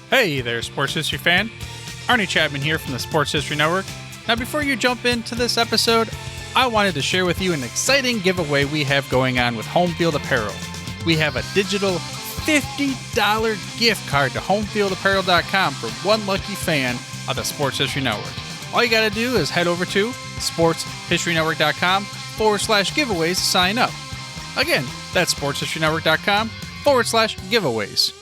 Hey there, sports history fan. Arnie Chapman here from the Sports History Network. Now, before you jump into this episode, I wanted to share with you an exciting giveaway we have going on with Home Field Apparel. We have a digital $50 gift card to homefieldapparel.com for one lucky fan of the Sports History Network. All you got to do is head over to sportshistorynetwork.com/giveaways to sign up. Again, that's sportshistorynetwork.com/giveaways.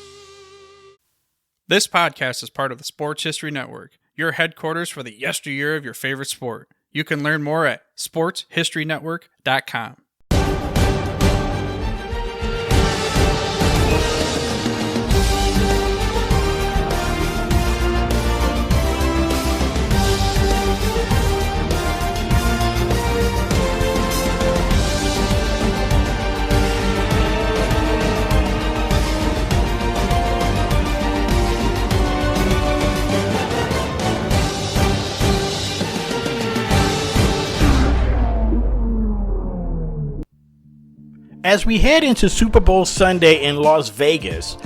This podcast is part of the Sports History Network, your headquarters for the yesteryear of your favorite sport. You can learn more at sportshistorynetwork.com. As we head into Super Bowl Sunday in Las Vegas,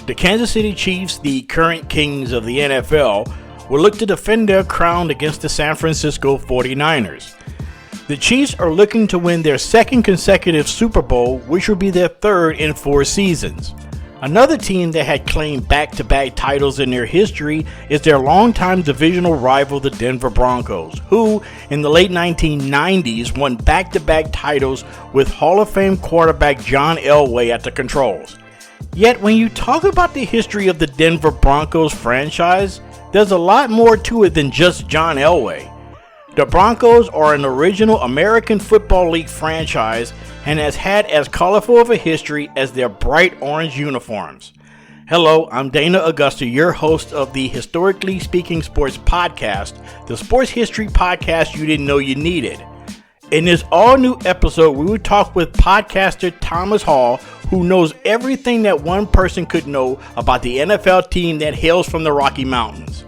the Kansas City Chiefs, the current kings of the NFL, will look to defend their crown against the San Francisco 49ers. The Chiefs are looking to win their second consecutive Super Bowl, which will be their third in 4 seasons. Another team that had claimed back-to-back titles in their history is their longtime divisional rival, the Denver Broncos, who in the late 1990s won back-to-back titles with Hall of Fame quarterback John Elway at the controls. Yet when you talk about the history of the Denver Broncos franchise, there's a lot more to it than just John Elway. The Broncos are an original American Football League franchise and has had as colorful of a history as their bright orange uniforms. Hello, I'm Dana Augusta, your host of the Historically Speaking Sports Podcast, the sports history podcast you didn't know you needed. In this all-new episode, we will talk with podcaster Thomas Hall, who knows everything that one person could know about the NFL team that hails from the Rocky Mountains.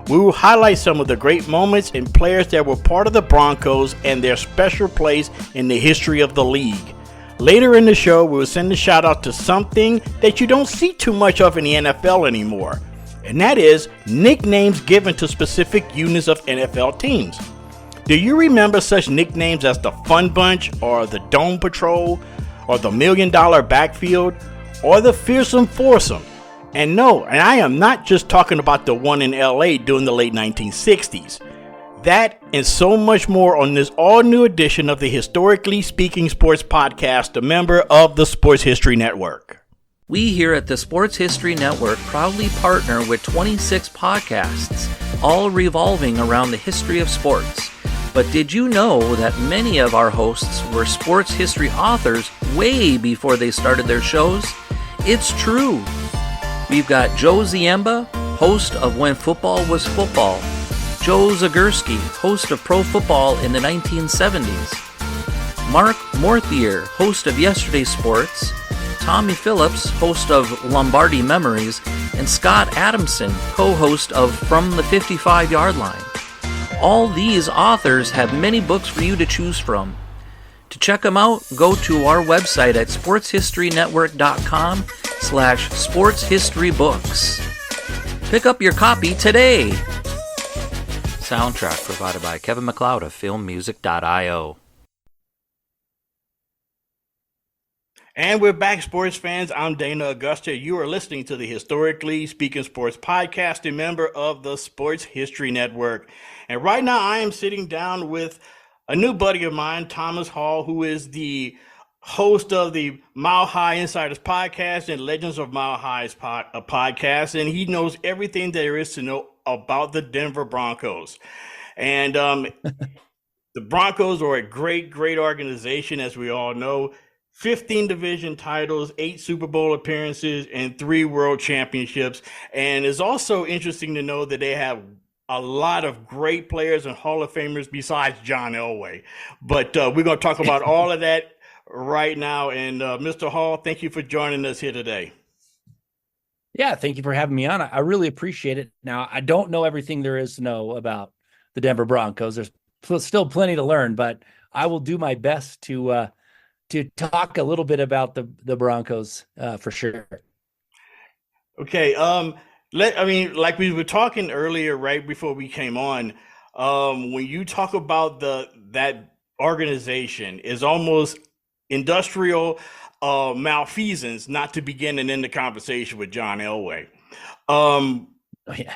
We will highlight some of the great moments and players that were part of the Broncos and their special place in the history of the league. Later in the show, we will send a shout out to something that you don't see too much of in the NFL anymore, and that is nicknames given to specific units of NFL teams. Do you remember such nicknames as the Fun Bunch, or the Dome Patrol, or the $1 Million Backfield, or the Fearsome Foursome? And no, and I am not just talking about the one in LA during the late 1960s. That and so much more on this all-new edition of the Historically Speaking Sports Podcast, a member of the Sports History Network. We here at the Sports History Network proudly partner with 26 podcasts, all revolving around the history of sports. But did you know that many of our hosts were sports history authors way before they started their shows? It's true. We've got Joe Ziemba, host of When Football Was Football, Joe Zagurski, host of Pro Football in the 1970s, Mark Morthier, host of Yesterday's Sports, Tommy Phillips, host of Lombardi Memories, and Scott Adamson, co-host of From the 55-Yard Line. All these authors have many books for you to choose from. To check them out, go to our website at sportshistorynetwork.com/sportshistorybooks. Pick up your copy today. Soundtrack provided by Kevin MacLeod of filmmusic.io. And we're back, sports fans. I'm Dana Augusta. You are listening to the Historically Speaking Sports Podcast, a member of the Sports History Network. And right now I am sitting down with a new buddy of mine, Thomas Hall, who is the host of the Mile High Insiders podcast and Legends of Mile High's podcast, and he knows everything there is to know about the Denver Broncos. And the Broncos are a great organization, as we all know. 15 division titles, 8 Super Bowl appearances, and 3 world championships. And it's also interesting to know that they have a lot of great players and Hall of Famers besides John Elway. But we're going to talk about all of that right now. And Mr. Hall, thank you for joining us here today. Yeah, thank you for having me on. I really appreciate it. Now, I don't know everything there is to know about the Denver Broncos. There's still plenty to learn, but I will do my best to talk a little bit about the Broncos for sure. Okay. Like we were talking earlier, right before we came on, when you talk about the that organization is almost industrial malfeasance not to begin and end the conversation with John Elway. Um, Oh, yeah,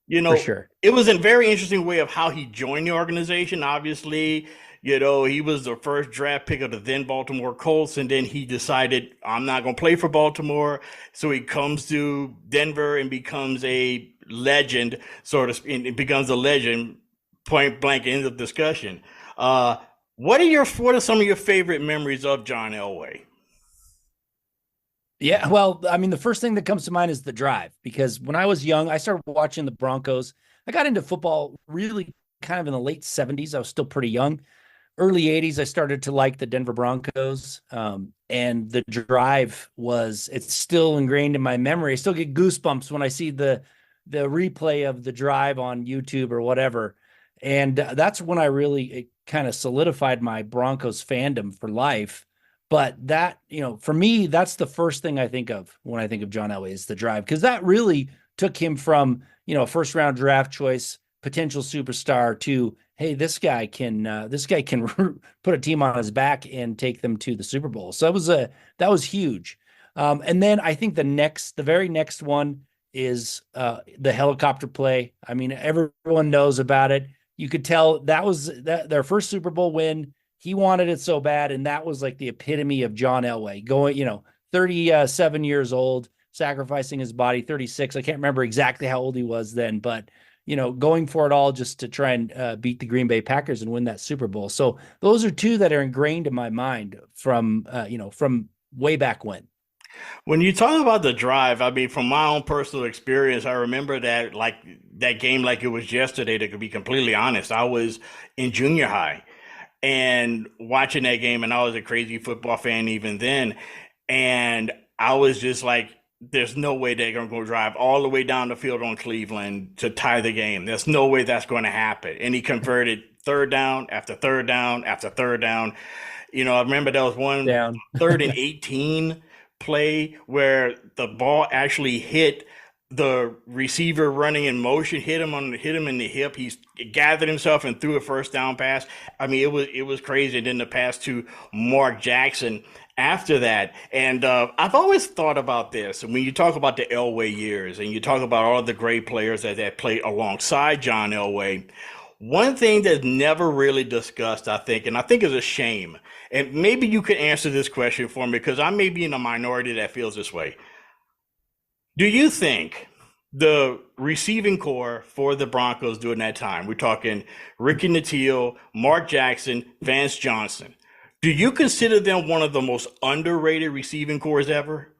you for know, sure. it was a very interesting way of how he joined the organization. Obviously, he was the first draft pick of the then Baltimore Colts, and then he decided, I'm not going to play for Baltimore. So he comes to Denver and becomes a legend, sort of, and it becomes a legend, point blank, end of discussion. Uh, what are some of your favorite memories of John Elway? Yeah, well, I mean, the first thing that comes to mind is the drive, because when I was young, I started watching the Broncos. I got into football really kind of in the late 70s. I was still pretty young. Early 80s, I started to like the Denver Broncos. And the drive it's still ingrained in my memory. I still get goosebumps when I see the replay of the drive on YouTube or whatever. And that's when I really kind of solidified my Broncos fandom for life. But that, for me, that's the first thing I think of when I think of John Elway is the drive, because that really took him from, a first round draft choice, potential superstar to, hey, this guy can put a team on his back and take them to the Super Bowl. So that was huge. And then I think the very next one is the helicopter play. I mean, everyone knows about it. You could tell that was their first Super Bowl win. He wanted it so bad, and that was like the epitome of John Elway going, 37 years old, sacrificing his body, 36. I can't remember exactly how old he was then, but going for it all just to try and beat the Green Bay Packers and win that Super Bowl. So those are two that are ingrained in my mind from way back when. When you talk about the drive, I mean, from my own personal experience, I remember that like that game like it was yesterday. To be completely honest, I was in junior high and watching that game, and I was a crazy football fan even then. And I was just like, there's no way they're going to go drive all the way down the field on Cleveland to tie the game. There's no way that's going to happen. And he converted third down after third down after third down. I remember there was one Down. third and 18 play where the ball actually hit the receiver running in motion, hit him in the hip. He gathered himself and threw a first down pass. I mean, it was crazy. And then the pass to Mark Jackson after that. And I've always thought about this. And when you talk about the Elway years and you talk about all the great players that played alongside John Elway, one thing that's never really discussed, I think, and I think is a shame, and maybe you could answer this question for me because I may be in a minority that feels this way. Do you think the receiving core for the Broncos during that time, we're talking Ricky Nattiel, Mark Jackson, Vance Johnson, do you consider them one of the most underrated receiving cores ever?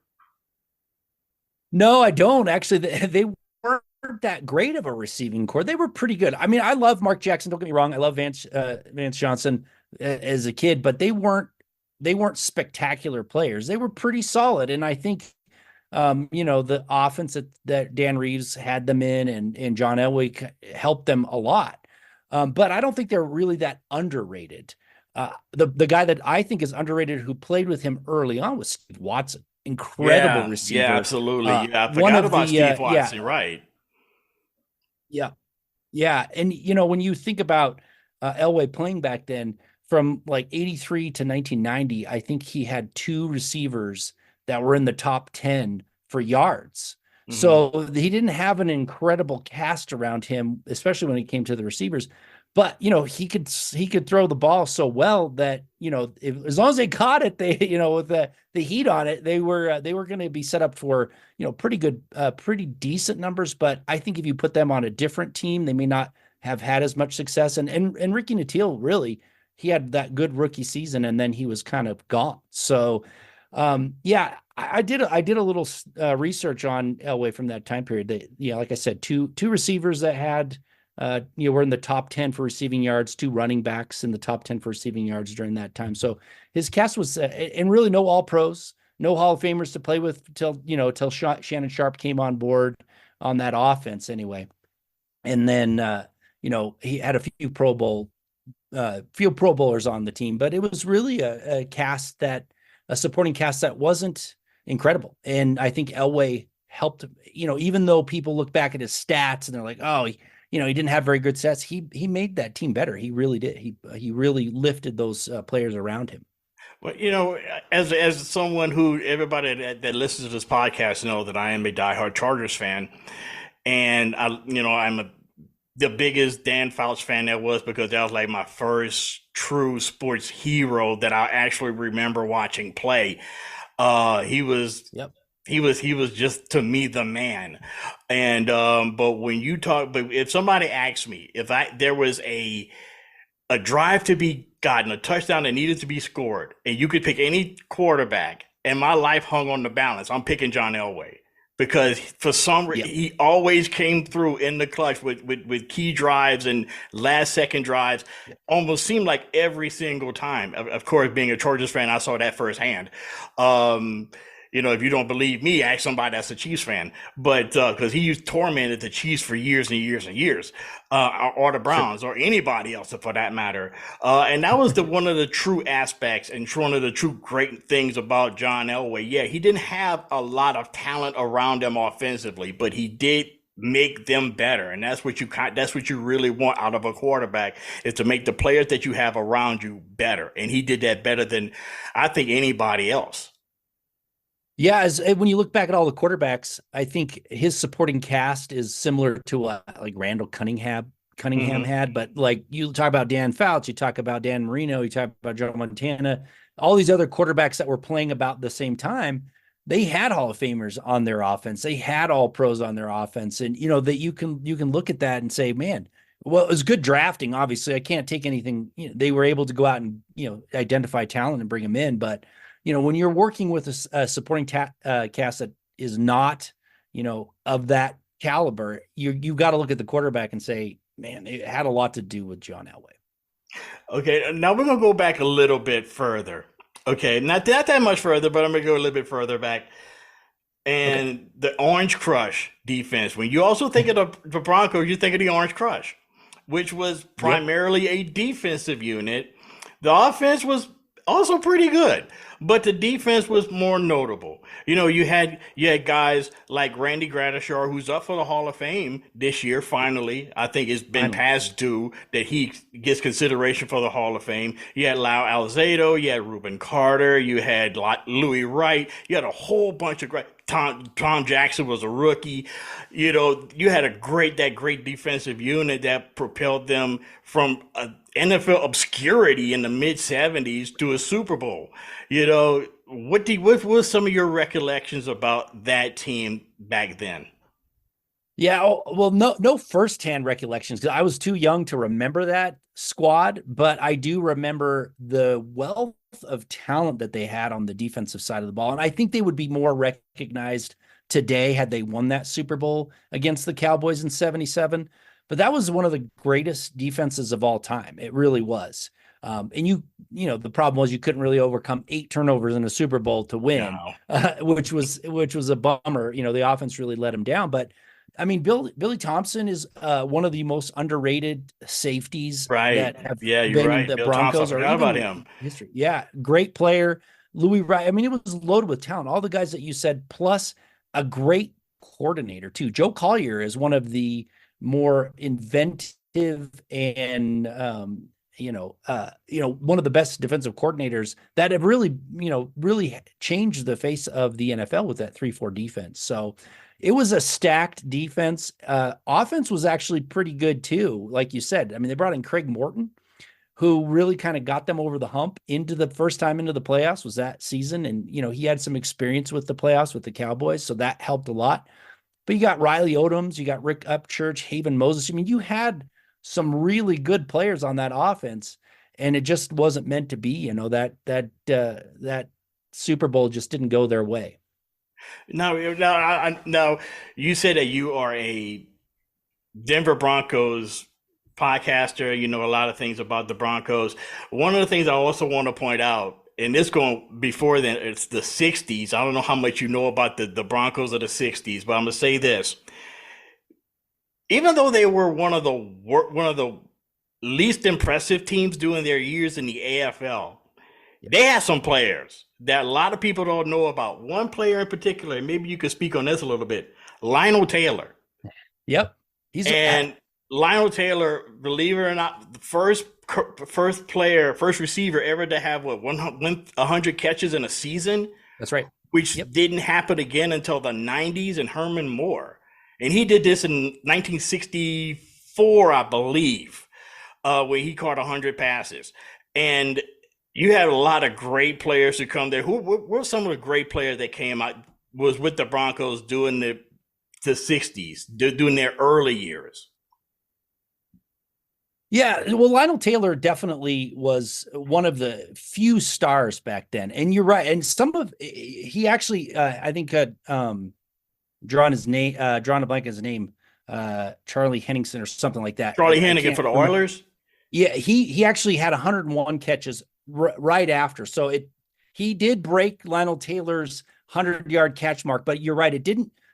No, I don't actually. They weren't that great of a receiving core. They were pretty good. I mean, I love Mark Jackson. Don't get me wrong. I love Vance Johnson as a kid, but they weren't spectacular players. They were pretty solid, and I think the offense that Dan Reeves had them in and John Elway helped them a lot. But I don't think they're really that underrated. The guy that I think is underrated who played with him early on was Steve Watson. Incredible receiver. Yeah, absolutely. Yeah, I One forgot of about the Steve Watson, right? yeah, yeah. And when you think about Elway playing back then from like 83 to 1990, I think he had two receivers that were in the top 10 for yards. Hmm. So he didn't have an incredible cast around him, especially when it came to the receivers. But he could throw the ball so well that as long as they caught it, they with the heat on it, they were going to be set up for pretty good, pretty decent numbers. But I think if you put them on a different team, they may not have had as much success. And Ricky Nattiel, really, he had that good rookie season, and then he was kind of gone. So yeah, I did a little research on Elway from that time period. Like I said, two receivers that had were in the top 10 for receiving yards, two running backs in the top 10 for receiving yards during that time. So his cast was and really no all pros, no Hall of Famers to play with till Shannon Sharp came on board on that offense anyway. And then he had a few Pro Bowlers on the team, but it was really a supporting cast that wasn't incredible. And I think Elway helped, even though people look back at his stats and they're like, oh, he didn't have very good stats. He made that team better. He really did. He really lifted those players around him. Well, as someone who everybody that listens to this podcast know that I am a diehard Chargers fan, and I'm the biggest Dan Fouts fan there was, because that was like my first true sports hero that I actually remember watching play. He was Yep. He was just, to me, the man. And but if somebody asked me if there was a drive to be gotten, a touchdown that needed to be scored, and you could pick any quarterback, and my life hung on the balance, I'm picking John Elway, because for some reason he always came through in the clutch with key drives and last second drives. Almost seemed like every single time. Of course, being a Chargers fan, I saw that firsthand. If you don't believe me, ask somebody that's a Chiefs fan. But because he tormented the Chiefs for years and years and years, or the Browns, or anybody else for that matter. And that was one of the true aspects and one of the true great things about John Elway. Yeah, he didn't have a lot of talent around him offensively, but he did make them better. And that's what you really want out of a quarterback, is to make the players that you have around you better. And he did that better than, I think, anybody else. Yeah, when you look back at all the quarterbacks, I think his supporting cast is similar to what like Randall Cunningham had. But like, you talk about Dan Fouts, you talk about Dan Marino, you talk about Joe Montana, all these other quarterbacks that were playing about the same time, they had Hall of Famers on their offense. They had all pros on their offense. And that you can look at that and say, man, well, it was good drafting. Obviously, I can't take anything. They were able to go out and identify talent and bring them in, but when you're working with a supporting cast that is not, of that caliber, you've got to look at the quarterback and say, man, it had a lot to do with John Elway. Okay, now we're going to go back a little bit further. Okay, not that much further, but I'm going to go a little bit further back. And the Orange Crush defense. When you also think of the Broncos, you think of the Orange Crush, which was primarily a defensive unit. The offense was also pretty good, but the defense was more notable. You had guys like Randy Gradishar, who's up for the Hall of Fame this year. Finally, I think it's been past due that he gets consideration for the Hall of Fame. You had Lyle Alzado, you had Reuben Carter, you had Louis Wright, you had a whole bunch of great. Tom Jackson was a rookie. You had that great defensive unit that propelled them from NFL obscurity in the mid '70s to a Super Bowl. What were some of your recollections about that team back then? Yeah, well, no firsthand recollections, because I was too young to remember that squad, but I do remember the wealth of talent that they had on the defensive side of the ball. And I think they would be more recognized today had they won that Super Bowl against the Cowboys in '77. But that was one of the greatest defenses of all time. It really was. And the problem was you couldn't really overcome 8 turnovers in a Super Bowl to win, which was a bummer. The offense really let them down. But I mean, Billy Thompson is one of the most underrated safeties that have been the Bill Broncos. Thompson, or about him. History. Yeah, great player. Louis Wright. I mean, it was loaded with talent. All the guys that you said, plus a great coordinator too. Joe Collier is one of the more inventive and one of the best defensive coordinators that have really changed the face of the NFL with that 3-4 defense. So it was a stacked defense. Offense was actually pretty good too. Like you said, I mean, they brought in Craig Morton, who really kind of got them over the hump into the first time into the playoffs was that season. And, he had some experience with the playoffs with the Cowboys. So that helped a lot. But you got Riley Odoms, you got Rick Upchurch, Haven Moses. I mean, you had some really good players on that offense, and it just wasn't meant to be. That Super Bowl just didn't go their way. Now, you said that you are a Denver Broncos podcaster. You know a lot of things about the Broncos. One of the things I also want to point out, and this going before then, it's the 60s. I don't know how much you know about the Broncos of the 60s, but I'm going to say this. Even though they were one of the least impressive teams during their years in the AFL, They have some players that a lot of people don't know about. One player in particular, maybe you could speak on this a little bit, Lionel Taylor. Yep. He's And Lionel Taylor, believe it or not, the first receiver ever to have 100 catches in a season. That's right. Which didn't happen again until the 90s and Herman Moore. And he did this in 1964, I believe, where he caught 100 passes. And you had a lot of great players who come there. Who were some of the great players that came out, was with the Broncos during the 60s, during their early years? Yeah, well, Lionel Taylor definitely was one of the few stars back then. And you're right. And he actually, I think, drawn a blank his name, Charlie Henningsen or something like that. Charlie Hennigan for the Oilers? Yeah, he actually had 101 catches right after. So he did break Lionel Taylor's 100-yard catch mark, but you're right.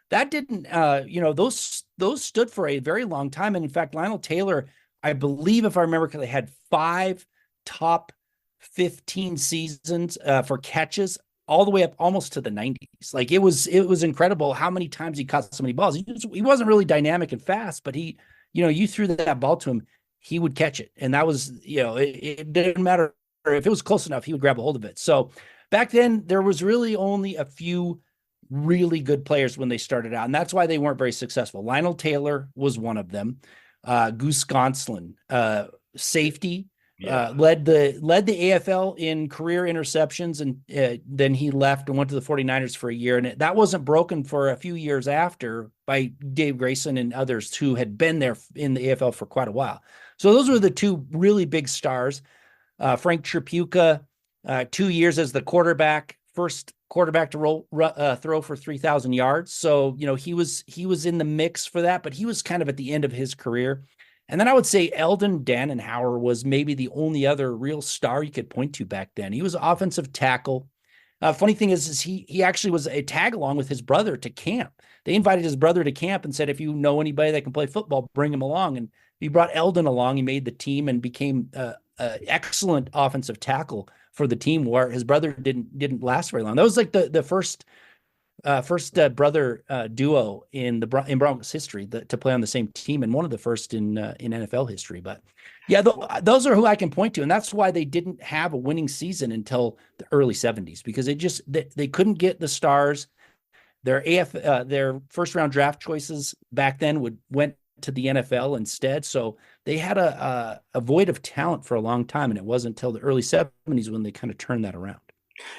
Those stood for a very long time. And in fact, Lionel Taylor, I believe, if I remember correctly, had 5 top 15 seasons for catches all the way up almost to the 90s. Like it was incredible how many times he caught so many balls. He wasn't really dynamic and fast, but you threw that ball to him, he would catch it. And that was, it didn't matter if it was close enough, he would grab a hold of it. So back then there was really only a few really good players when they started out. And that's why they weren't very successful. Lionel Taylor was one of them. Goose Gonsolin, safety, led the AFL in career interceptions, and then he left and went to the 49ers for a year. And that wasn't broken for a few years after by Dave Grayson and others who had been there in the AFL for quite a while. So those were the two really big stars. Frank Tripucka, 2 years as the quarterback, first quarterback to throw for 3,000 yards. So, he was in the mix for that, but he was kind of at the end of his career. And then I would say Eldon Dannenhauer was maybe the only other real star you could point to back then. He was offensive tackle. Funny thing is he actually was a tag along with his brother to camp. They invited his brother to camp and said, if you know anybody that can play football, bring him along. And he brought Eldon along. He made the team and became an excellent offensive tackle for the team, where his brother didn't last very long. That was like the first brother duo in Broncos history to play on the same team, and one of the first in NFL history. But yeah, those are who I can point to, and that's why they didn't have a winning season until the early 70s, because they couldn't get the stars. Their first round draft choices back then went to the NFL instead. So they had a void of talent for a long time, and it wasn't until the early 70s when they kind of turned that around.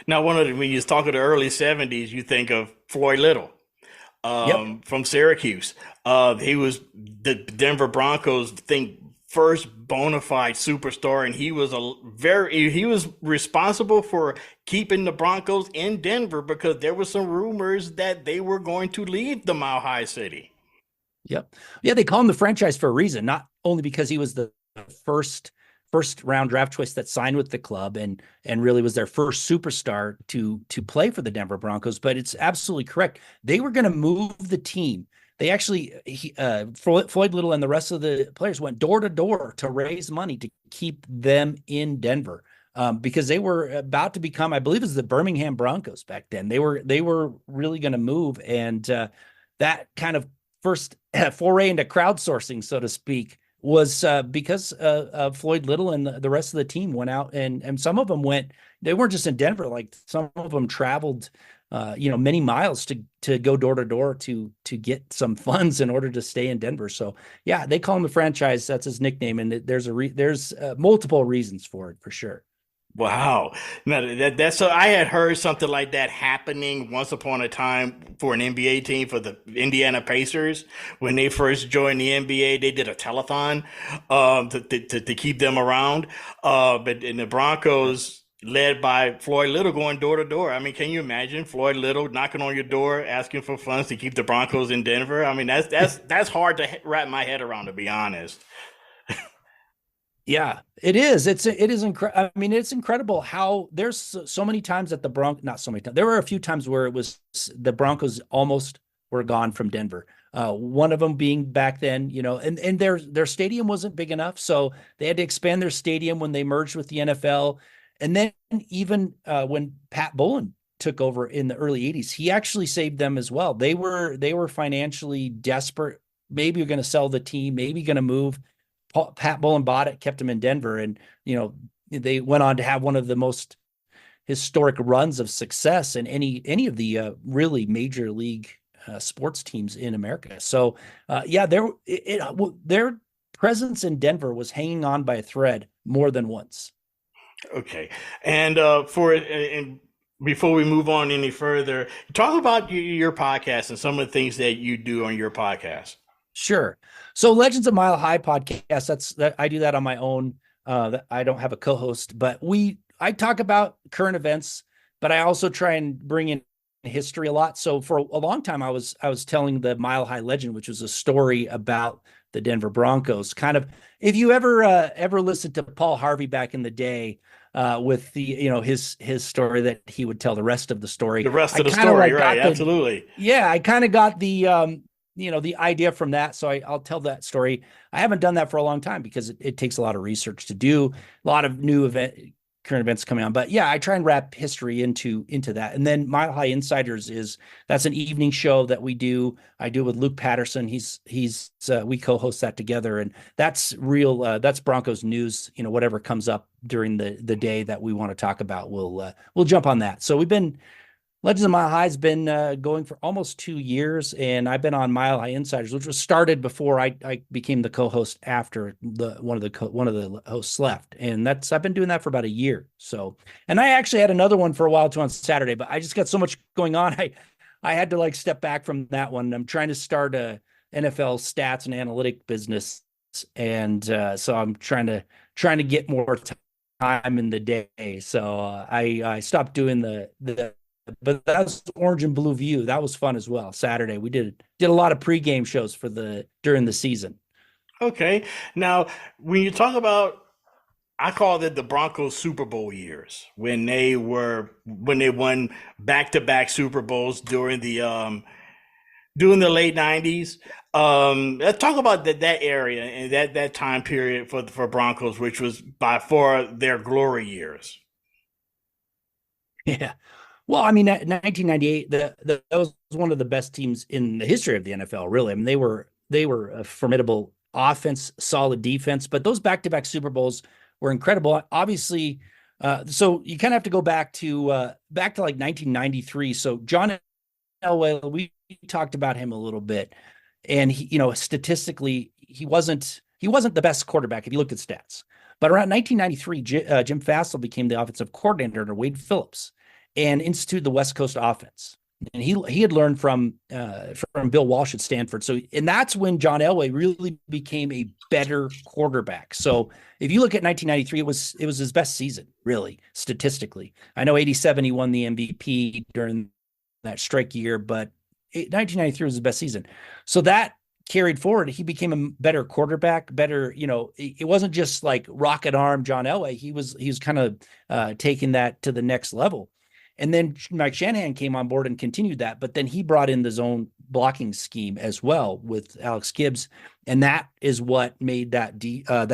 Now, when you talk of the early 70s, you think of Floyd Little from Syracuse. He was the Denver Broncos first bona fide superstar, and he was responsible for keeping the Broncos in Denver, because there were some rumors that they were going to leave the Mile High City. Yep. Yeah, they call him the franchise for a reason, not only because he was the first round draft choice that signed with the club and really was their first superstar to play for the Denver Broncos, but it's absolutely correct. They were going to move the team. They actually, Floyd Little and the rest of the players went door to door to raise money to keep them in Denver, because they were about to become, I believe, it was the Birmingham Broncos back then. They were really going to move, and that kind of first foray into crowdsourcing, so to speak, was because Floyd Little and the rest of the team went out, and some of them they weren't just in Denver, like some of them traveled, many miles to go door to door to get some funds in order to stay in Denver. So yeah, they call him the franchise. That's his nickname. And there's multiple reasons for it, for sure. Wow. Now that's so I had heard something like that happening once upon a time for an NBA team, for the Indiana Pacers. When they first joined the NBA, they did a telethon to keep them around. But in the Broncos, led by Floyd Little, going door to door. I mean, can you imagine Floyd Little knocking on your door asking for funds to keep the Broncos in Denver? I mean, that's hard to wrap my head around, to be honest. Yeah, it is. It is incredible. I mean, it's incredible how there's so many times that not so many times. There were a few times where it was the Broncos almost were gone from Denver. One of them being back then, and their stadium wasn't big enough, so they had to expand their stadium when they merged with the NFL. And then even when Pat Bowlen took over in the early 80s, he actually saved them as well. They were financially desperate. Maybe you're going to sell the team, maybe going to move. Pat Bowlen bought it, kept him in Denver, and they went on to have one of the most historic runs of success in any of the really major league sports teams in America. So their presence in Denver was hanging on by a thread more than once. Okay. And before we move on any further, talk about your podcast and some of the things that you do on your podcast. Sure. So Legends of Mile High podcast, I do that on my own. I don't have a co-host, but I talk about current events, but I also try and bring in history a lot. So for a long time, I was telling the Mile High Legend, which was a story about the Denver Broncos. Kind of, if you ever listened to Paul Harvey back in the day, with the his story that he would tell the rest of the story. The rest of the story, right? Absolutely. Yeah, I kind of got the the idea from that. So I'll tell that story. I haven't done that for a long time because it takes a lot of research to do, a lot of current events coming on. But yeah, I try and wrap history into that. And then Mile High Insiders that's an evening show that we do. I do with Luke Patterson. We co-host that together, and that's real. That's Broncos news. Whatever comes up during the day that we want to talk about, we'll jump on that. So Legends of Mile High has been going for almost 2 years, and I've been on Mile High Insiders, which was started before I became the co-host after one of the hosts left, and I've been doing that for about a year. So, and I actually had another one for a while too on Saturday, but I just got so much going on, I had to step back from that one. I'm trying to start a NFL stats and analytic business, and so I'm trying to get more time in the day. So I stopped doing but that was Orange and Blue View. That was fun as well. Saturday we did a lot of pregame shows during the season. Okay. Now, when you talk about, I call it the Broncos Super Bowl years, when they won back-to-back Super Bowls during the late 90s. Let's talk about that area and that time period for Broncos, which was by far their glory years. Yeah. Well, I mean, 1998, that was one of the best teams in the history of the NFL, really. I mean, they were a formidable offense, solid defense, but those back-to-back Super Bowls were incredible. Obviously, so you kind of have to go back to like 1993. So John Elway, we talked about him a little bit, and he, statistically, he wasn't the best quarterback if you looked at stats. But around 1993, Jim Fassel became the offensive coordinator under Wade Phillips and instituted the West Coast offense. And he had learned from Bill Walsh at Stanford. So, and that's when John Elway really became a better quarterback. So if you look at 1993, it was his best season, really, statistically. I know 87, he won the MVP during that strike year, but 1993 was his best season. So that carried forward. He became a better quarterback, better, it wasn't just like rocket arm John Elway. He was kind of taking that to the next level. And then Mike Shanahan came on board and continued that, but then he brought in the zone blocking scheme as well with Alex Gibbs, and that is what made that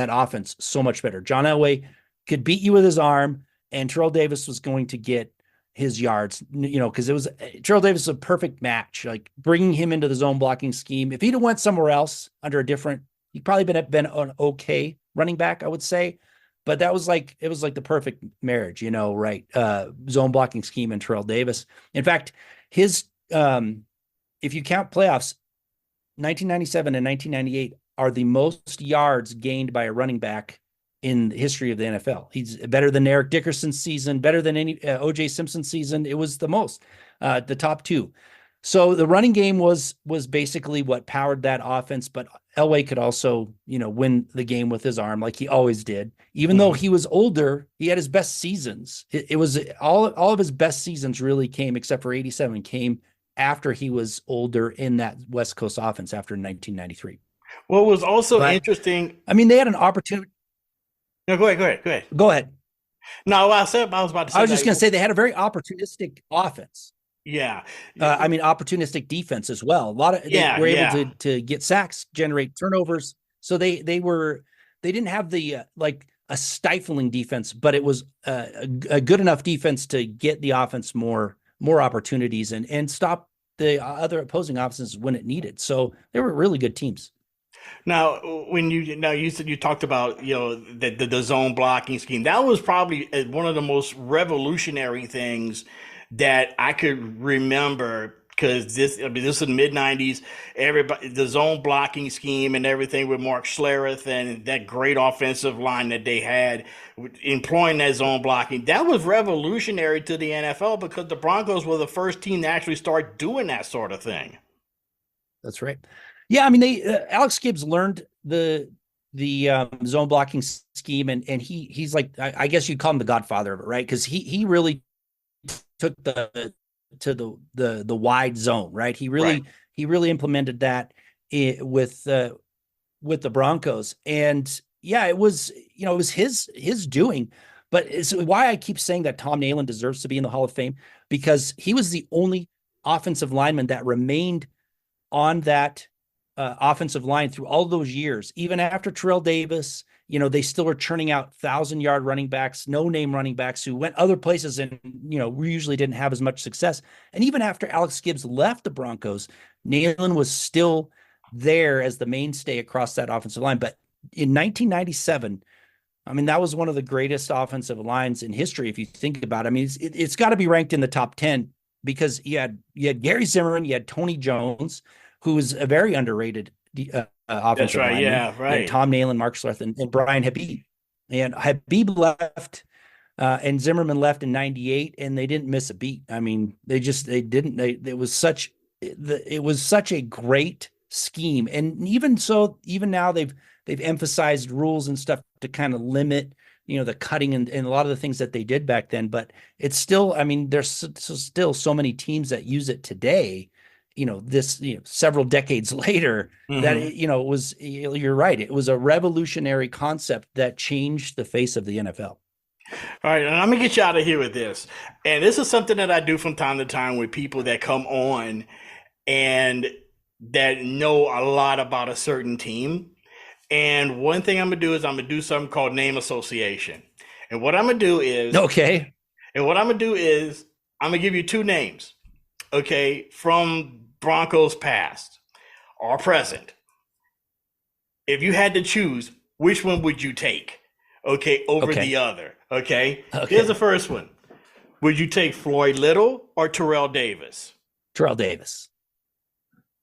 offense so much better. John Elway could beat you with his arm, and Terrell Davis was going to get his yards, because Terrell Davis was a perfect match, like bringing him into the zone blocking scheme. If he'd have went somewhere else under he'd probably been an okay running back, I would say. But it was like the perfect marriage, right? Zone blocking scheme and Terrell Davis. In fact, his if you count playoffs, 1997 and 1998 are the most yards gained by a running back in the history of the NFL. He's better than Eric Dickerson's season, better than any O.J. Simpson's season. It was the most, the top two. So the running game was basically what powered that offense, but Elway could also, win the game with his arm like he always did. Even though he was older, he had his best seasons. It was all of his best seasons really came, except for 87, came after he was older in that West Coast offense after 1993. What was also interesting. I mean, they had an opportunity. No, go ahead. Go ahead. No, I was about to say. I was just going to say they had a very opportunistic offense. Yeah. Opportunistic defense as well. They were able to get sacks, generate turnovers. So they didn't have the a stifling defense, but it was a good enough defense to get the offense more opportunities and stop the other opposing offenses when it needed. So they were really good teams. Now, you said you talked about the zone blocking scheme. That was probably one of the most revolutionary things that I could remember, because this is the mid-90s. Everybody, the zone blocking scheme and everything with Mark Schlereth and that great offensive line that they had, employing that zone blocking, that was revolutionary to the NFL, because the Broncos were the first team to actually start doing that sort of thing. That's right. Yeah, I mean, Alex Gibbs learned the zone blocking scheme, and he's like, I guess you'd call him the godfather of it, right? Because he really took the wide zone, right? He really implemented that with the Broncos, and yeah, it was his doing. But it's why I keep saying that Tom Nalen deserves to be in the Hall of Fame, because he was the only offensive lineman that remained on that offensive line through all those years. Even after Terrell Davis, they still were churning out 1,000-yard running backs, no-name running backs who went other places and, we usually didn't have as much success. And even after Alex Gibbs left the Broncos, Nalen was still there as the mainstay across that offensive line. But in 1997, I mean, that was one of the greatest offensive lines in history, if you think about it. I mean, it's got to be ranked in the top 10, because you had Gary Zimmerman, you had Tony Jones, who was a very underrated offensive lineman. Yeah, right. Tom Nalen, Mark Schlereth, and Brian Habib. And Habib left, and Zimmerman left in '98, and they didn't miss a beat. I mean, it was such a great scheme. And even now they've emphasized rules and stuff to kind of limit, the cutting and a lot of the things that they did back then. But it's still, I mean, there's still so many teams that use it today, several decades later, that, it was, you're right. It was a revolutionary concept that changed the face of the NFL. All right, and I'm going to get you out of here with this. And this is something that I do from time to time with people that come on and that know a lot about a certain team. And one thing I'm going to do is I'm going to do something called name association. And what I'm going to do is... Okay. And what I'm going to do is I'm going to give you two names, okay, from Broncos past or present. If you had to choose, which one would you take, over the other, okay? Here's the first one. Would you take Floyd Little or Terrell Davis? Terrell Davis.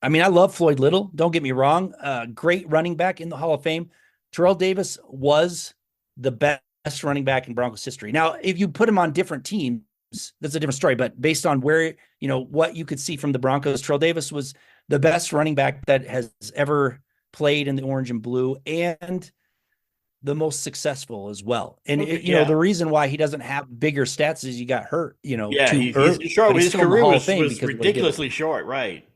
I mean, I love Floyd Little. Don't get me wrong. Great running back in the Hall of Fame. Terrell Davis was the best running back in Broncos history. Now, if you put him on different teams, that's a different story. But based on where, what you could see from the Broncos, Terrell Davis was the best running back that has ever played in the orange and blue, and the most successful as well. And the reason why he doesn't have bigger stats is he got hurt, he's short. His career was ridiculously short, right?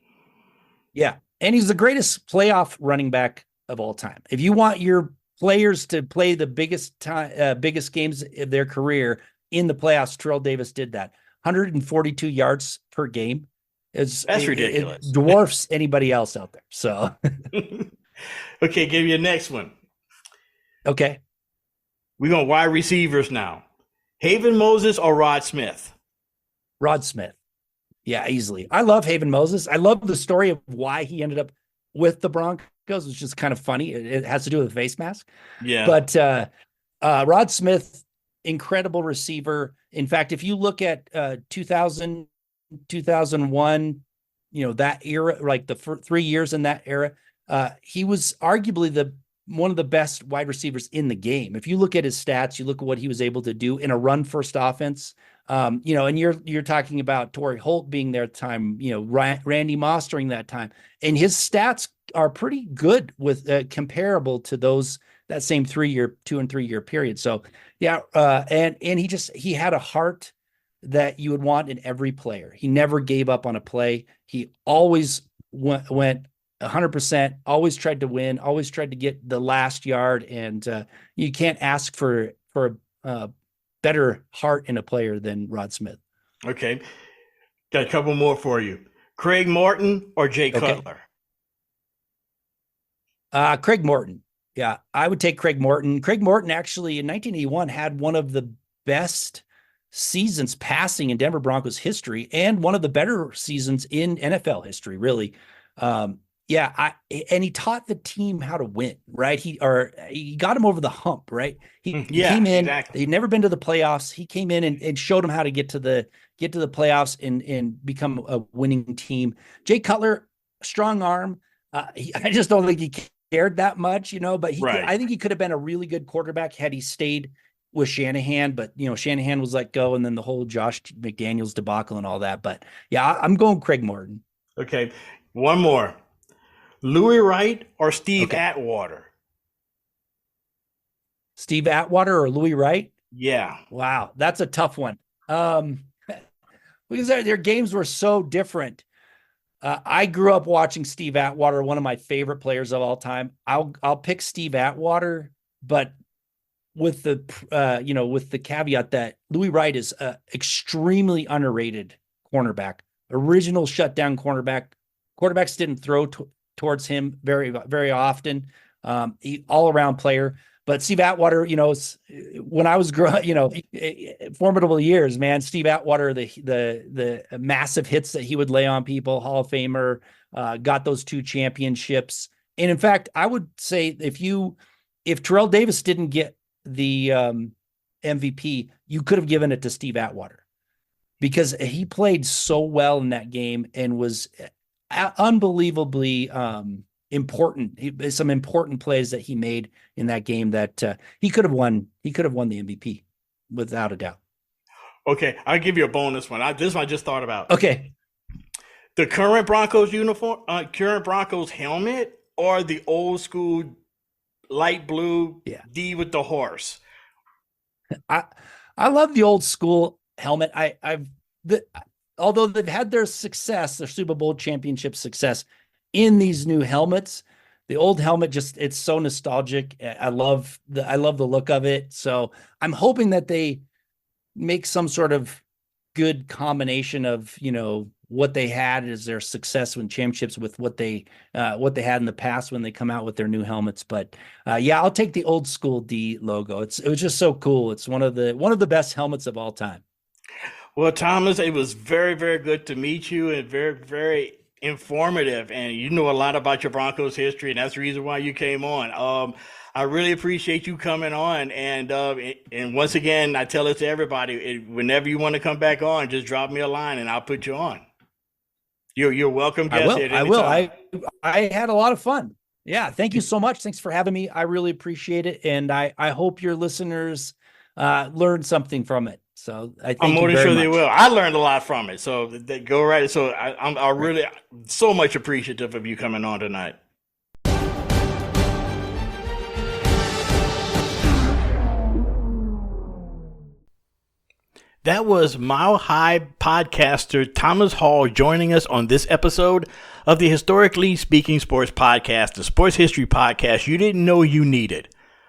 Yeah. And he's the greatest playoff running back of all time. If you want your players to play the biggest games of their career in the playoffs, Terrell Davis did that. 142 yards per game. That's ridiculous. It dwarfs anybody else out there. So, okay, give you a next one. Okay. We're going wide receivers now. Haven Moses or Rod Smith? Rod Smith. Yeah, easily. I love Haven Moses. I love the story of why he ended up with the Broncos, which is kind of funny. It has to do with a face mask. Yeah. But Rod Smith, incredible receiver. In fact, if you look at 2000, 2001, that era, like the 3 years in that era, he was arguably one of the best wide receivers in the game. If you look at his stats, you look at what he was able to do in a run first offense. And you're talking about Torrey Holt being there at the time, Randy Moss during that time, and his stats are pretty good with comparable to that same 2 and 3 year period. So yeah. And he had a heart that you would want in every player. He never gave up on a play. He always went 100%, always tried to win, always tried to get the last yard. And you can't ask for a better heart in a player than Rod Smith. Okay. Got a couple more for you. Craig Morton or Jay Cutler? Craig Morton. Yeah, I would take Craig Morton. Craig Morton actually in 1981 had one of the best seasons passing in Denver Broncos history and one of the better seasons in NFL history, really. And he taught the team how to win, right? He got him over the hump, right? He came in, exactly. He'd never been to the playoffs. He came in and showed him how to get to the playoffs and become a winning team. Jay Cutler, strong arm. I just don't think he cared that much, but I think he could have been a really good quarterback had he stayed with Shanahan, but Shanahan was let go, and then the whole Josh McDaniels debacle and all that. But yeah, I'm going Craig Morton. Okay. One more. Louis Wright or Steve Atwater? Steve Atwater or Louis Wright? Yeah. Wow. That's a tough one. Because their games were so different. I grew up watching Steve Atwater, one of my favorite players of all time. I'll pick Steve Atwater, but with the caveat that Louis Wright is an extremely underrated cornerback, original shutdown cornerback. Quarterbacks didn't throw towards him very, very often. All around player. But Steve Atwater, when I was growing, formidable years, man. Steve Atwater, the massive hits that he would lay on people, Hall of Famer, got those 2 championships. And in fact, I would say if Terrell Davis didn't get the MVP, you could have given it to Steve Atwater because he played so well in that game and was unbelievably important. Some important plays that he made in that game that he could have won. He could have won the MVP without a doubt. Okay, I'll give you a bonus one. This one I just thought about. Okay, the current Broncos uniform, current Broncos helmet, or the old school light blue D with the horse. I love the old school helmet. Although they've had their success, their Super Bowl championship success in these new helmets, the old helmet it's so nostalgic. I love the look of it. So I'm hoping that they make some sort of good combination of, what they had as their success in championships with what they had in the past when they come out with their new helmets. But I'll take the old school D logo. It was just so cool. It's one of the best helmets of all time. Well, Thomas, it was very, very good to meet you and very, very informative. And you know a lot about your Broncos history, and that's the reason why you came on. I really appreciate you coming on. And once again, I tell it to everybody, whenever you want to come back on, just drop me a line and I'll put you on. You're welcome. I will. I had a lot of fun. Yeah. Thank you so much. Thanks for having me. I really appreciate it. And I hope your listeners learned something from it. So I'm more than sure they will. I learned a lot from it. So they go right. So I'm really so much appreciative of you coming on tonight. That was Mile High podcaster Thomas Hall joining us on this episode of the Historically Speaking Sports Podcast, the sports history podcast you didn't know you needed.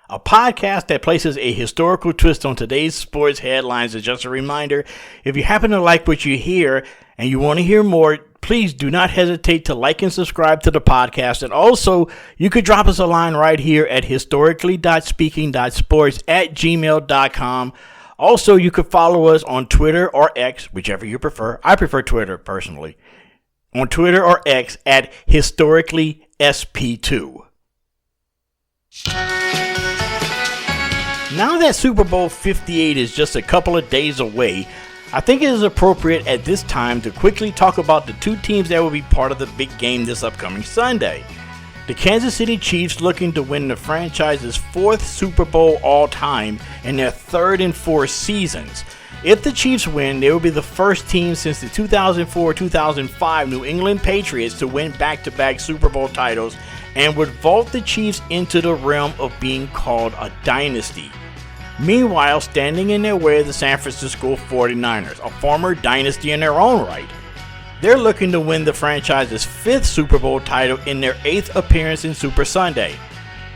A podcast that places a historical twist on today's sports headlines. Is just a reminder, if you happen to like what you hear and you want to hear more, please do not hesitate to like and subscribe to the podcast. And also, you could drop us a line right here at historically.speaking.sports@gmail.com. Also, you could follow us on Twitter or X, whichever you prefer. I prefer Twitter, personally. On Twitter or X at historicallysp2. Now that Super Bowl 58 is just a couple of days away, I think it is appropriate at this time to quickly talk about the 2 teams that will be part of the big game this upcoming Sunday. The Kansas City Chiefs looking to win the franchise's 4th Super Bowl all time in their 3rd and 4th seasons. If the Chiefs win, they will be the first team since the 2004-2005 New England Patriots to win back-to-back Super Bowl titles and would vault the Chiefs into the realm of being called a dynasty. Meanwhile, standing in their way are the San Francisco 49ers, a former dynasty in their own right. They're looking to win the franchise's 5th Super Bowl title in their 8th appearance in Super Sunday.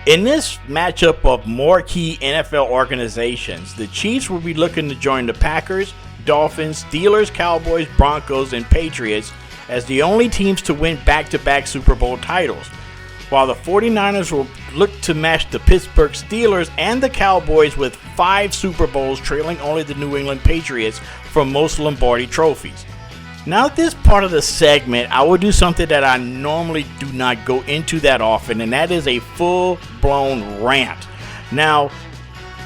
In this matchup of marquee NFL organizations, the Chiefs will be looking to join the Packers, Dolphins, Steelers, Cowboys, Broncos, and Patriots as the only teams to win back-to-back Super Bowl titles. while the 49ers will look to match the Pittsburgh Steelers and the Cowboys with 5 Super Bowls, trailing only the New England Patriots for most Lombardi trophies. Now at this part of the segment, I will do something that I normally do not go into that often, and that is a full-blown rant. Now,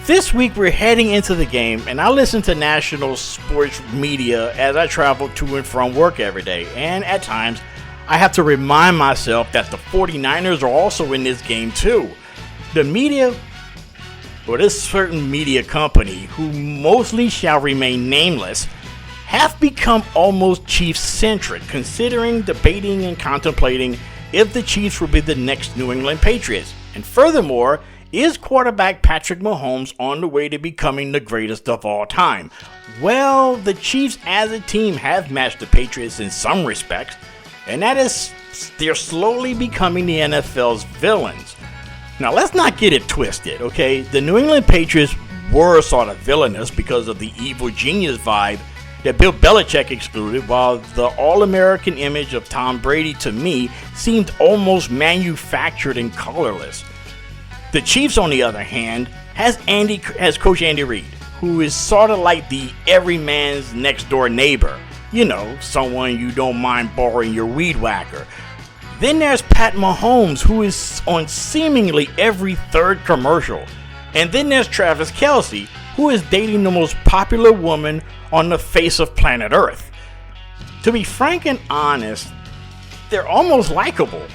this week we're heading into the game, and I listen to national sports media as I travel to and from work every day, and at times I have to remind myself that the 49ers are also in this game too. The media, or this certain media company, who mostly shall remain nameless, have become almost Chiefs-centric, considering, debating, and contemplating if the Chiefs will be the next New England Patriots. And furthermore, is quarterback Patrick Mahomes on the way to becoming the greatest of all time? Well, the Chiefs as a team have matched the Patriots in some respects, and that is, they're slowly becoming the NFL's villains. Now, let's not get it twisted, okay? The New England Patriots were sort of villainous because of the evil genius vibe that Bill Belichick excluded, while the all-American image of Tom Brady, to me, seemed almost manufactured and colorless. The Chiefs, on the other hand, has Coach Andy Reid, who is sort of like the everyman's next-door neighbor. You know, someone you don't mind borrowing your weed whacker. Then there's Pat Mahomes, who is on seemingly every third commercial. And then there's Travis Kelce, who is dating the most popular woman on the face of planet Earth. To be frank and honest, they're almost likable.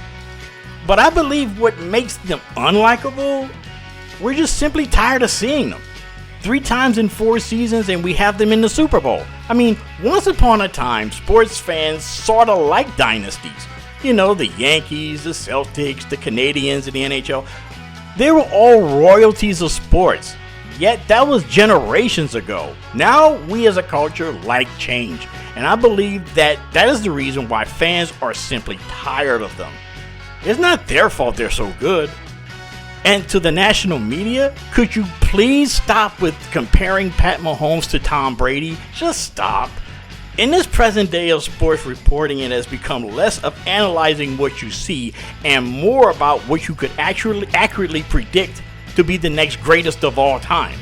But I believe what makes them unlikable, we're just simply tired of seeing them. 3 times in 4 seasons, and we have them in the Super Bowl. I mean, once upon a time, sports fans sort of liked dynasties. You know, the Yankees, the Celtics, the Canadians, and the NHL. They were all royalties of sports. Yet that was generations ago. Now we as a culture like change. And I believe that is the reason why fans are simply tired of them. It's not their fault they're so good. And to the national media, could you please stop with comparing Pat Mahomes to Tom Brady? Just stop. In this present day of sports reporting, it has become less of analyzing what you see and more about what you could actually accurately predict to be the next greatest of all time.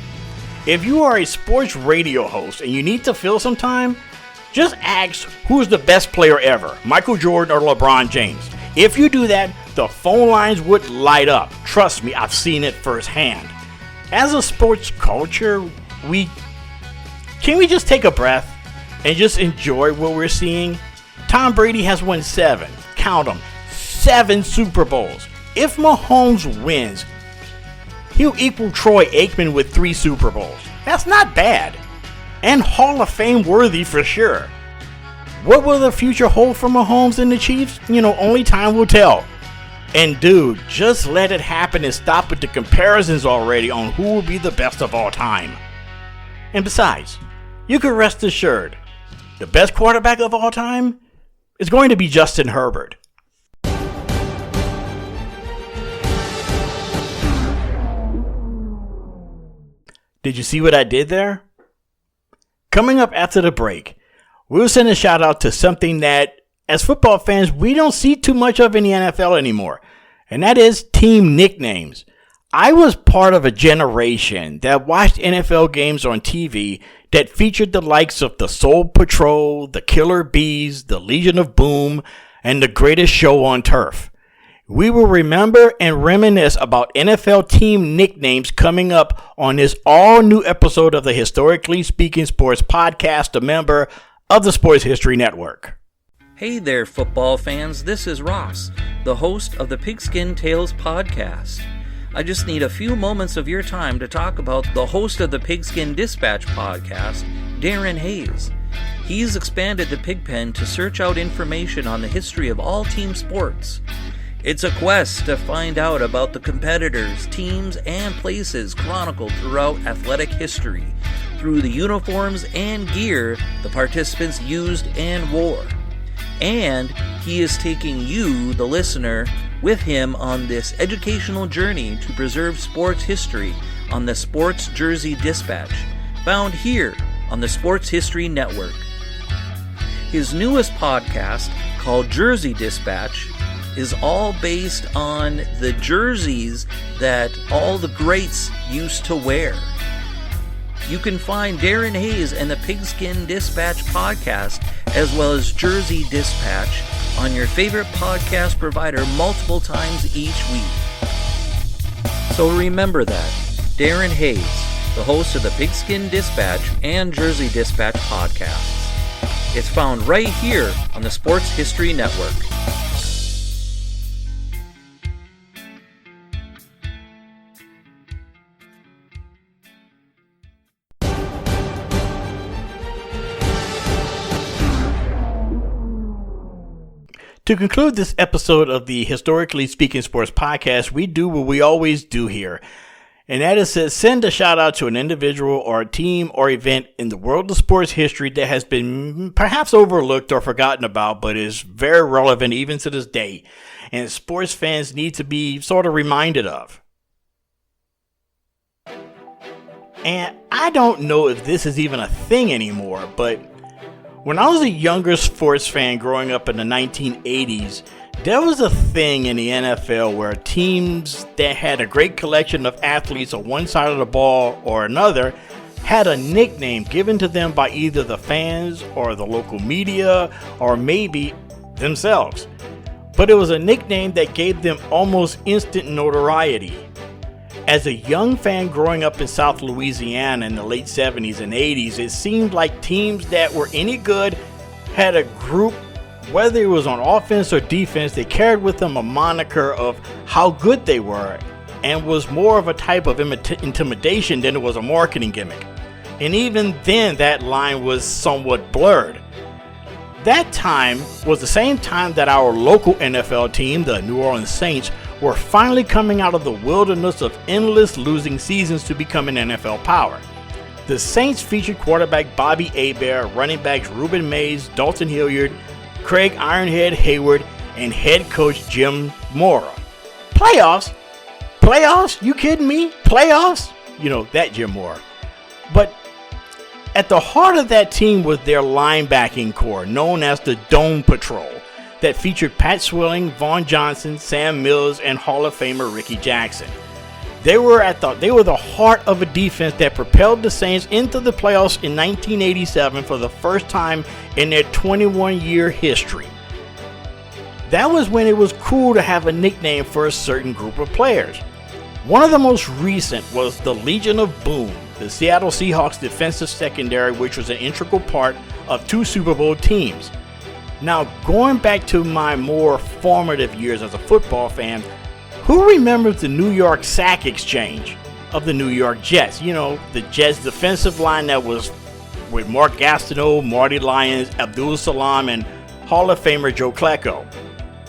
If you are a sports radio host and you need to fill some time, just ask who's the best player ever, Michael Jordan or LeBron James. If you do that, the phone lines would light up. Trust me, I've seen it firsthand. As a sports culture, can we just take a breath and just enjoy what we're seeing? Tom Brady has won 7, count them, 7 Super Bowls. If Mahomes wins, he'll equal Troy Aikman with 3 Super Bowls. That's not bad. And Hall of Fame worthy for sure. What will the future hold for Mahomes and the Chiefs? Only time will tell. And dude, just let it happen and stop with the comparisons already on who will be the best of all time. And besides, you can rest assured, the best quarterback of all time is going to be Justin Herbert. Did you see what I did there? Coming up after the break, we'll send a shout out to something that, as football fans, we don't see too much of in the NFL anymore, and that is team nicknames. I was part of a generation that watched NFL games on TV that featured the likes of the Soul Patrol, the Killer Bees, the Legion of Boom, and the Greatest Show on Turf. We will remember and reminisce about NFL team nicknames coming up on this all-new episode of the Historically Speaking Sports Podcast, a member of the Sports History Network. Hey there, football fans. This is Ross, the host of the Pigskin Tales podcast. I just need a few moments of your time to talk about the host of the Pigskin Dispatch podcast, Darren Hayes. He's expanded the Pigpen to search out information on the history of all team sports. It's a quest to find out about the competitors, teams, and places chronicled throughout athletic history, through the uniforms and gear the participants used and wore. And he is taking you, the listener, with him on this educational journey to preserve sports history on the Sports Jersey Dispatch, found here on the Sports History Network. His newest podcast, called Jersey Dispatch, is all based on the jerseys that all the greats used to wear. You can find Darren Hayes and the Pigskin Dispatch podcast, as well as Jersey Dispatch, on your favorite podcast provider multiple times each week. So remember that, Darren Hayes, the host of the Pigskin Dispatch and Jersey Dispatch podcasts. It's found right here on the Sports History Network. To conclude this episode of the Historically Speaking Sports Podcast, we do what we always do here. And that is to send a shout out to an individual or a team or event in the world of sports history that has been perhaps overlooked or forgotten about, but is very relevant even to this day. And sports fans need to be sort of reminded of. And I don't know if this is even a thing anymore, but when I was a younger sports fan growing up in the 1980s, there was a thing in the NFL where teams that had a great collection of athletes on one side of the ball or another had a nickname given to them by either the fans or the local media or maybe themselves. But it was a nickname that gave them almost instant notoriety. As a young fan growing up in South Louisiana in the late 70s and 80s, it seemed like teams that were any good had a group, whether it was on offense or defense, they carried with them a moniker of how good they were and was more of a type of intimidation than it was a marketing gimmick. And even then, that line was somewhat blurred. That time was the same time that our local NFL team, the New Orleans Saints, were finally coming out of the wilderness of endless losing seasons to become an NFL power. The Saints featured quarterback Bobby Hebert, running backs Reuben Mays, Dalton Hilliard, Craig Ironhead Hayward, and head coach Jim Mora. Playoffs? Playoffs? You kidding me? Playoffs? You know, that Jim Mora. But at the heart of that team was their linebacking core, known as the Dome Patrol, that featured Pat Swilling, Vaughn Johnson, Sam Mills, and Hall of Famer Ricky Jackson. They were the heart of a defense that propelled the Saints into the playoffs in 1987 for the first time in their 21-year history. That was when it was cool to have a nickname for a certain group of players. One of the most recent was the Legion of Boom, the Seattle Seahawks defensive secondary, which was an integral part of 2 Super Bowl teams. Now, going back to my more formative years as a football fan, who remembers the New York sack exchange of the New York Jets? You know, the Jets defensive line that was with Mark Gastineau, Marty Lyons, Abdul Salam, and Hall of Famer Joe Klecko.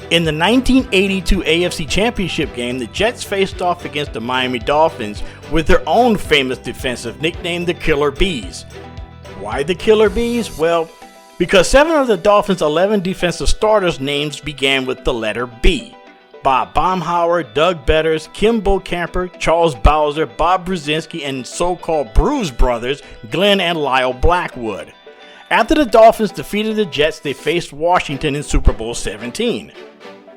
In the 1982 AFC Championship game, the Jets faced off against the Miami Dolphins with their own famous defensive nickname, the Killer Bees. Why the Killer Bees? Well, because 7 of the Dolphins' 11 defensive starters' names began with the letter B. Bob Baumhauer, Doug Betters, Kim Bokamper, Charles Bowser, Bob Brzezinski, and so-called Bruise brothers, Glenn and Lyle Blackwood. After the Dolphins defeated the Jets, they faced Washington in Super Bowl XVII.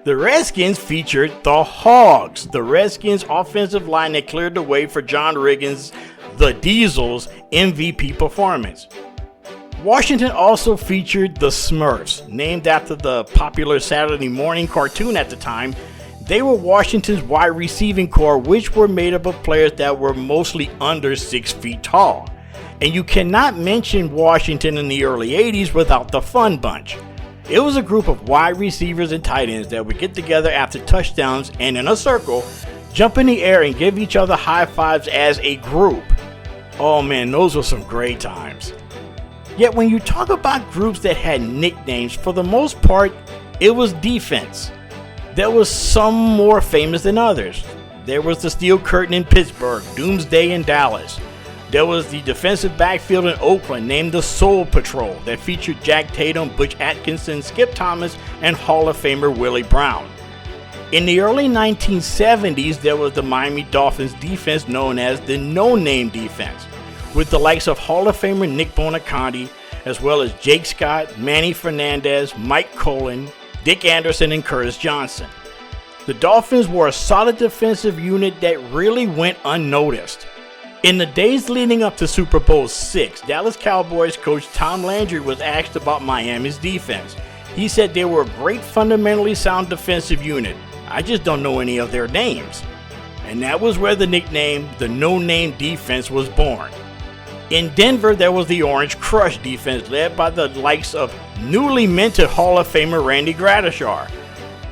The Redskins featured the Hogs, the Redskins' offensive line that cleared the way for John Riggins, the Diesel's MVP performance. Washington also featured the Smurfs, named after the popular Saturday morning cartoon at the time. They were Washington's wide receiving core, which were made up of players that were mostly under 6 feet tall. And you cannot mention Washington in the early 80s without the Fun Bunch. It was a group of wide receivers and tight ends that would get together after touchdowns and in a circle, jump in the air and give each other high fives as a group. Oh man, those were some great times. Yet when you talk about groups that had nicknames, for the most part, it was defense. There was some more famous than others. There was the Steel Curtain in Pittsburgh, Doomsday in Dallas. There was the defensive backfield in Oakland named the Soul Patrol that featured Jack Tatum, Butch Atkinson, Skip Thomas, and Hall of Famer Willie Brown. In the early 1970s, there was the Miami Dolphins defense known as the No Name Defense, with the likes of Hall of Famer Nick Bonaconte, as well as Jake Scott, Manny Fernandez, Mike Colon, Dick Anderson and Curtis Johnson. The Dolphins were a solid defensive unit that really went unnoticed. In the days leading up to Super Bowl VI, Dallas Cowboys coach Tom Landry was asked about Miami's defense. He said they were a great, fundamentally sound defensive unit. I just don't know any of their names. And that was where the nickname, the no-name defense, was born. In Denver, there was the Orange Crush defense led by the likes of newly minted Hall of Famer Randy Gradishar.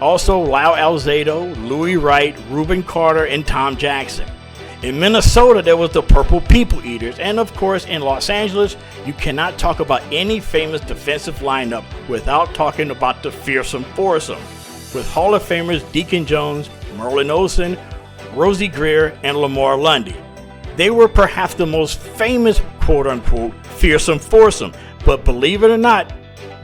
Also Lyle Alzado, Louis Wright, Reuben Carter, and Tom Jackson. In Minnesota, there was the Purple People Eaters, and of course in Los Angeles, you cannot talk about any famous defensive lineup without talking about the Fearsome Foursome, with Hall of Famers Deacon Jones, Merlin Olsen, Rosie Greer, and Lamar Lundy. They were perhaps the most famous quote-unquote Fearsome Foursome, but believe it or not,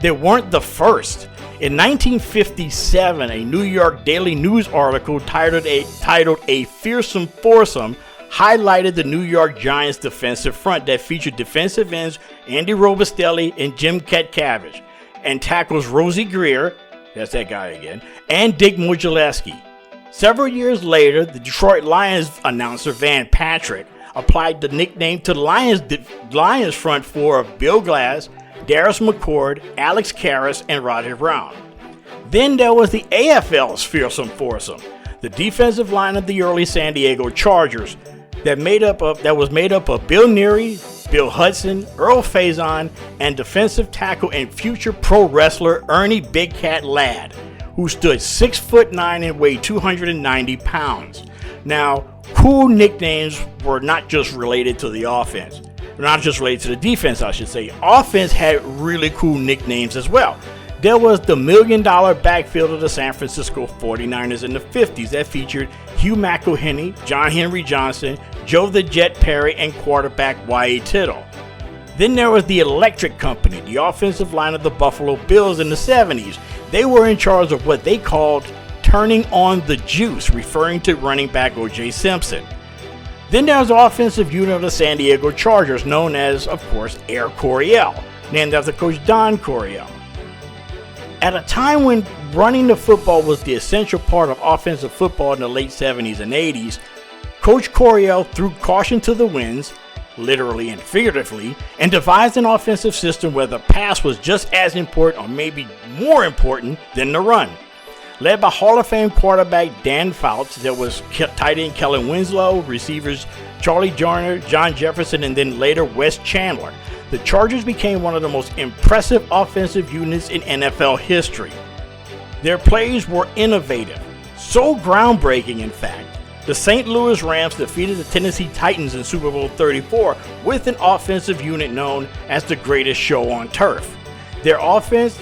they weren't the first. In 1957, a New York Daily News article titled A Fearsome Foursome highlighted the New York Giants defensive front that featured defensive ends Andy Robustelli and Jim Katcavage, and tackles Rosie Greer, that's that guy again, and Dick Modzelewski. Several years later, the Detroit Lions announcer Van Patrick applied the nickname to the Lions front four of Bill Glass, Darius McCord, Alex Karras, and Roger Brown. Then there was the AFL's Fearsome Foursome, the defensive line of the early San Diego Chargers, that was made up of Bill Neary, Bill Hudson, Earl Faison, and defensive tackle and future pro wrestler Ernie Big Cat Ladd, who stood 6'9" and weighed 290 pounds. Now, cool nicknames were not just related to the offense. Not just related to the defense, I should say. Offense had really cool nicknames as well. There was the $1 million backfield of the San Francisco 49ers in the 50s that featured Hugh McElhenney, John Henry Johnson, Joe the Jet Perry, and quarterback Y.A. Tittle. Then there was the Electric Company, the offensive line of the Buffalo Bills in the 70s. They were in charge of what they called turning on the juice, referring to running back O.J. Simpson. Then there was the offensive unit of the San Diego Chargers, known as, of course, Air Coryell, named after Coach Don Coryell. At a time when running the football was the essential part of offensive football in the late 70s and 80s, Coach Coryell threw caution to the winds, literally and figuratively, and devised an offensive system where the pass was just as important or maybe more important than the run. Led by Hall of Fame quarterback Dan Fouts, there was tight end Kellen Winslow, receivers Charlie Jarner, John Jefferson, and then later Wes Chandler. The Chargers became one of the most impressive offensive units in NFL history. Their plays were innovative, so groundbreaking in fact. The St. Louis Rams defeated the Tennessee Titans in Super Bowl XXXIV with an offensive unit known as the greatest show on turf. Their offense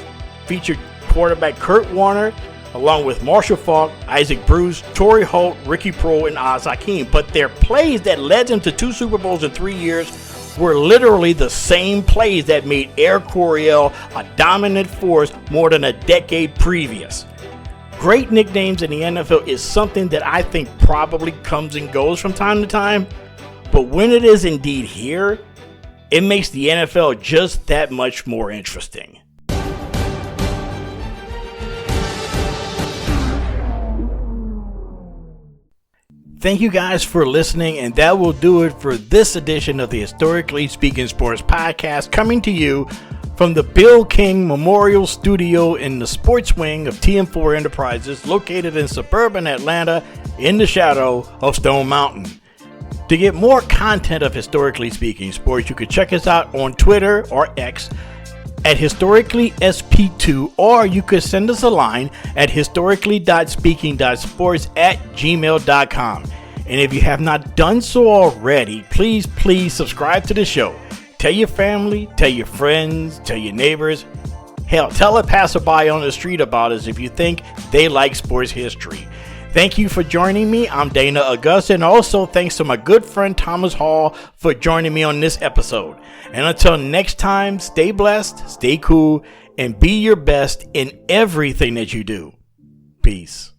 featured quarterback Kurt Warner, along with Marshall Faulk, Isaac Bruce, Torrey Holt, Ricky Proehl, and Oz Hakeem. But their plays that led them to 2 Super Bowls in 3 years were literally the same plays that made Air Coryell a dominant force more than a decade previous. Great nicknames in the NFL is something that I think probably comes and goes from time to time, but when it is indeed here, it makes the NFL just that much more interesting. Thank you guys for listening, and that will do it for this edition of the Historically Speaking Sports Podcast, coming to you from the Bill King Memorial Studio in the sports wing of TM4 Enterprises, located in suburban Atlanta in the shadow of Stone Mountain. To get more content of Historically Speaking Sports, you can check us out on Twitter or X at historicallysp2, or you could send us a line at historically.speaking.sports@gmail.com. And if you have not done so already, please subscribe to the show. Tell your family, tell your friends, tell your neighbors. Hell, tell a passerby on the street about us if you think they like sports history. Thank you for joining me. I'm Dana Augusta, and also thanks to my good friend Thomas Hall for joining me on this episode. And until next time, stay blessed, stay cool, and be your best in everything that you do. Peace.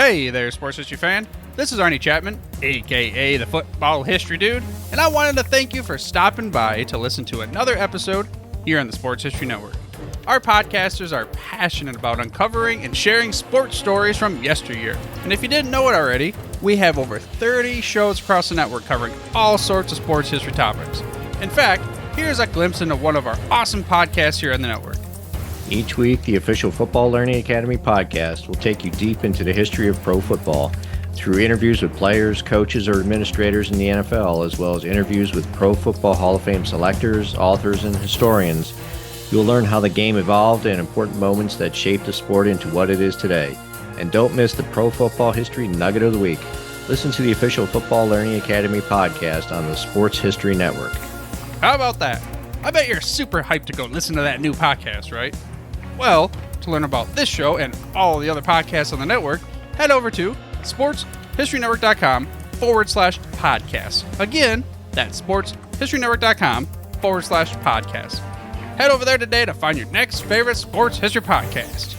Hey there, sports history fan. This is Arnie Chapman, aka the Football History Dude, and I wanted to thank you for stopping by to listen to another episode here on the Sports History Network. Our podcasters are passionate about uncovering and sharing sports stories from yesteryear. And if you didn't know it already, we have over 30 shows across the network covering all sorts of sports history topics. In fact, here's a glimpse into one of our awesome podcasts here on the network. Each week, the official Football Learning Academy podcast will take you deep into the history of pro football through interviews with players, coaches, or administrators in the NFL, as well as interviews with Pro Football Hall of Fame selectors, authors, and historians. You'll learn how the game evolved and important moments that shaped the sport into what it is today. And don't miss the Pro Football History Nugget of the Week. Listen to the official Football Learning Academy podcast on the Sports History Network. How about that? I bet you're super hyped to go listen to that new podcast, right? Well, to learn about this show and all the other podcasts on the network, head over to sportshistorynetwork.com/podcast. Again, that's sportshistorynetwork.com/podcast. Head over there today to find your next favorite sports history podcast.